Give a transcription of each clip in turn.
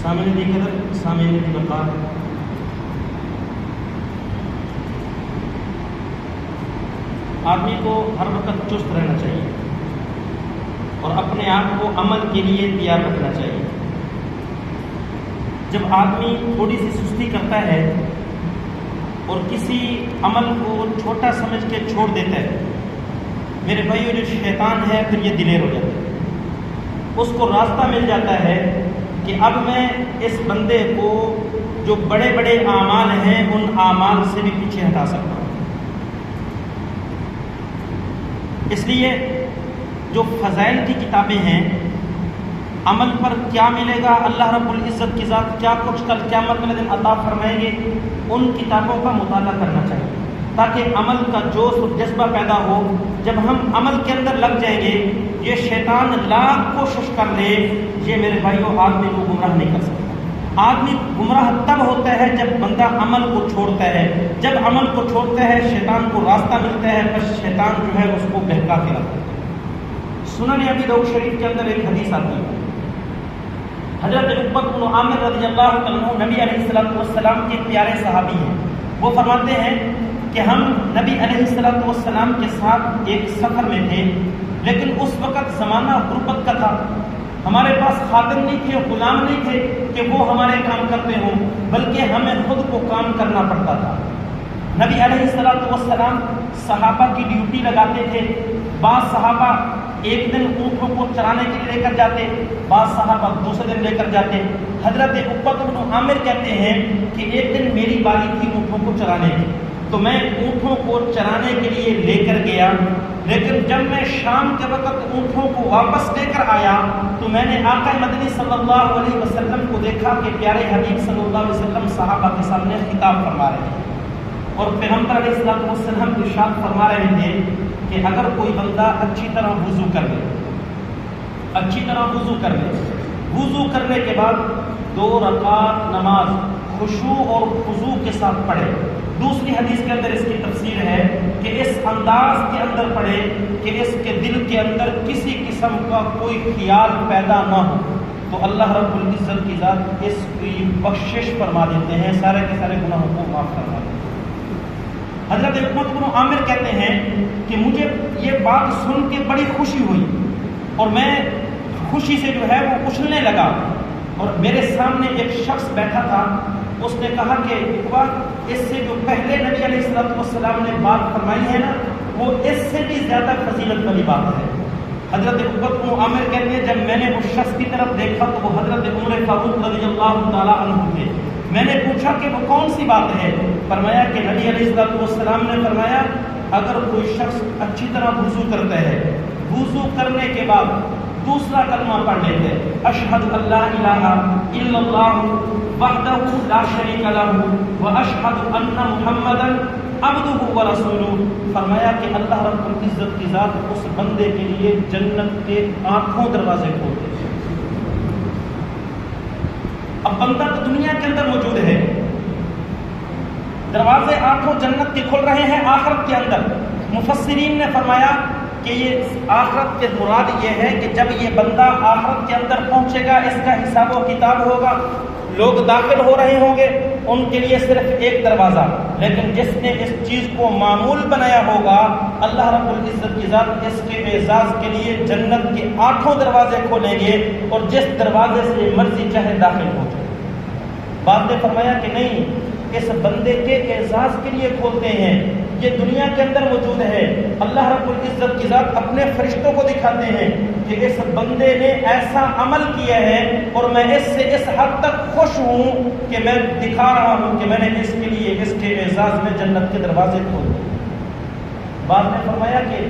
سامعین دی قدر، سامعین دی وقار، آدمی کو ہر وقت چست رہنا چاہیے اور اپنے آپ کو عمل کے لیے تیار رکھنا چاہیے۔ جب آدمی تھوڑی سی سستی کرتا ہے اور کسی عمل کو چھوٹا سمجھ کے چھوڑ دیتا ہے، میرے بھائیو جو شیطان ہے پھر یہ دلیر ہو جاتا ہے، اس کو راستہ مل جاتا ہے کہ اب میں اس بندے کو جو بڑے بڑے اعمال ہیں ان اعمال سے بھی پیچھے ہٹا سکتا ہوں۔ اس لیے جو فضائل کی کتابیں ہیں، عمل پر کیا ملے گا، اللہ رب العزت کی ذات کیا کچھ کل قیامت والے دن عطا فرمائیں گے، ان کتابوں کا مطالعہ کرنا چاہیے تاکہ عمل کا جوش اور جذبہ پیدا ہو۔ جب ہم عمل کے اندر لگ جائیں گے، یہ شیطان لاکھ کوشش کر لے، یہ میرے بھائیوں آدمی کو گمراہ نہیں کر سکتا۔ آدمی گمراہ تب ہوتا ہے جب بندہ عمل کو چھوڑتا ہے، جب عمل کو چھوڑتا ہے شیطان کو راستہ ملتا ہے، بس شیطان جو ہے اس کو بہکا کے رکھتا ہے۔ سنن ابی داؤد شریف کے اندر ایک حدیث آتی ہے، حضرت عقبہ بن عامر رضی اللہ عنہ نبی علیہ السلام کے پیارے صحابی ہیں۔ وہ فرماتے ہیں کہ ہم نبی علیہ السلام کے ساتھ ایک سفر میں تھے، لیکن اس وقت زمانہ غربت کا تھا، ہمارے پاس خادم نہیں تھے، غلام نہیں تھے کہ وہ ہمارے کام کرتے ہوں، بلکہ ہمیں خود کو کام کرنا پڑتا تھا۔ نبی علیہ السلام صحابہ کی ڈیوٹی لگاتے تھے، بعض صحابہ ایک دن اونٹوں کو چرانے کے لیے لے کر جاتے، بعض صحابہ دوسرے دن لے کر جاتے۔ حضرت عقبہ بن عامر کہتے ہیں کہ ایک دن میری باری تھی اونٹوں کو چرانے کی، تو میں اونٹوں کو چرانے کے لیے لے کر گیا، لیکن جب میں شام کے وقت اونٹوں کو واپس لے کر آیا تو میں نے آقا مدنی صلی اللہ علیہ وسلم کو دیکھا کہ پیارے حبیب صلی اللہ علیہ وسلم صحابہ کے سامنے خطاب فرما رہے ہیں، اور پیغمبر علیہ السلام ارشاد فرما رہے تھے کہ اگر کوئی بندہ اچھی طرح وضو کر لے، اچھی طرح وضو کر لے، وضو کرنے کے بعد 2 رکعت نماز خشوع اور خضوع کے ساتھ پڑھے۔ دوسری حدیث کے اندر اس کی تفسیر ہے کہ اس انداز کے اندر پڑھے کہ اس کے دل کے اندر کسی قسم کا کوئی خیال پیدا نہ ہو، تو اللہ رب العزت کی ذات اس کی بخشش فرما دیتے ہیں، سارے کے سارے گناہوں کو معاف فرما دیتے ہیں۔ حضرت عقبہ بن عامر کہتے ہیں کہ مجھے یہ بات سن کے بڑی خوشی ہوئی اور میں خوشی سے جو ہے وہ اچھلنے لگا، اور میرے سامنے ایک شخص بیٹھا تھا، اس نے کہا کہ عقبہ اس سے جو پہلے نبی علیہ السلام نے بات فرمائی ہے نا، وہ اس سے بھی زیادہ فضیلت والی بات ہے۔ حضرت عقبہ بن عامر کہتے ہیں جب میں نے اس شخص کی طرف دیکھا تو وہ حضرت عمر فاروق رضی اللہ تعالیٰ عنہ تھے۔ میں نے پوچھا کہ وہ کون سی بات ہے؟ فرمایا کہ نبی علیہ السلام نے فرمایا اگر کوئی شخص اچھی طرح وضو کرتا ہے، وضو کرنے کے بعد دوسرا کلمہ پڑھ لیتے، اشہد ان لا الہ الا اللہ وحدہ لا شریک لہ واشہد ان محمدا عبدہ ورسولہ، فرمایا کہ اللہ رب العزت کی ذات اس بندے کے لیے جنت کے آنکھوں دروازے کھولتے ہیں۔ اب بندہ تو دنیا کے اندر موجود ہے، دروازے آنکھوں جنت کے کھل رہے ہیں آخرت کے اندر۔ مفسرین نے فرمایا کہ یہ آخرت کے مراد یہ ہے کہ جب یہ بندہ آخرت کے اندر پہنچے گا، اس کا حساب و کتاب ہوگا، لوگ داخل ہو رہے ہوں گے، ان کے لیے صرف ایک دروازہ، لیکن جس نے اس چیز کو معمول بنایا ہوگا، اللہ رب العزت کی ذات اس کے اعزاز کے لیے جنت کے 8 دروازے کھولیں گے، اور جس دروازے سے مرضی چاہے داخل ہو جائے۔ بعد نے فرمایا کہ نہیں، اس بندے کے اعزاز کے لیے کھولتے ہیں، یہ دنیا کے اندر موجود ہے۔ اللہ رب العزت کی ذات اپنے فرشتوں کو دکھاتے ہیں کہ اس بندے نے ایسا عمل کیا ہے اور میں اس سے اس حد تک خوش ہوں کہ میں دکھا رہا ہوں کہ میں نے اس کے لیے اس کے اعزاز میں جنت کے دروازے کھول دیے۔ بعد نے فرمایا کہ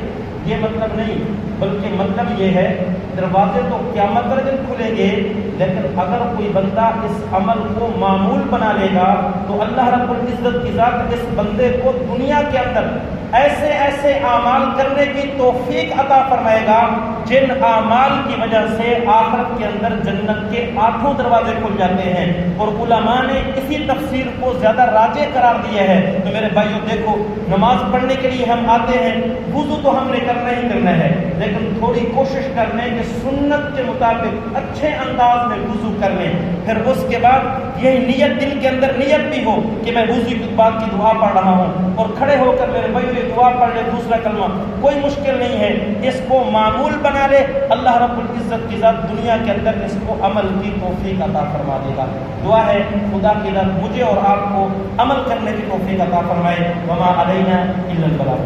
یہ مطلب نہیں، بلکہ مطلب یہ ہے دروازے تو قیامت والے دن کھلیں گے، لیکن اگر کوئی بندہ اس عمل کو معمول بنا لے گا تو اللہ رب العزت کی ذات اس بندے کو دنیا کے اندر ایسے ایسے اعمال کرنے کی توفیق عطا فرمائے گا جن اعمال کی وجہ سے آخرت کے اندر جنت کے 8 دروازے کھل جاتے ہیں، اور علماء نے اسی تفسیر کو زیادہ راجح قرار دیا ہے۔ تو میرے بھائیوں دیکھو، نماز پڑھنے کے لیے ہم آتے ہیں، وضو تو ہم نے کرنا ہی کرنا ہے، لیکن تھوڑی کوشش کر لیں کہ سنت کے مطابق اچھے انداز میں وضو کر لیں، پھر اس کے بعد یہی نیت دل کے اندر نیت بھی ہو کہ میں وضو کے بعد کی دعا پڑھ رہا ہوں، اور کھڑے ہو کر میرے بھائیوں یہ دعا پڑھ لے، دوسرا کلمہ، کوئی مشکل نہیں ہے، اس کو معمول بنا لے، اللہ رب العزت کی ذات دنیا کے اندر اس کو عمل کی توفیق عطا فرما دے گا۔ دعا ہے خدا کی ذات مجھے اور آپ کو عمل کرنے کی توفیق عطا فرمائے۔ وما علینا الا البلاغ۔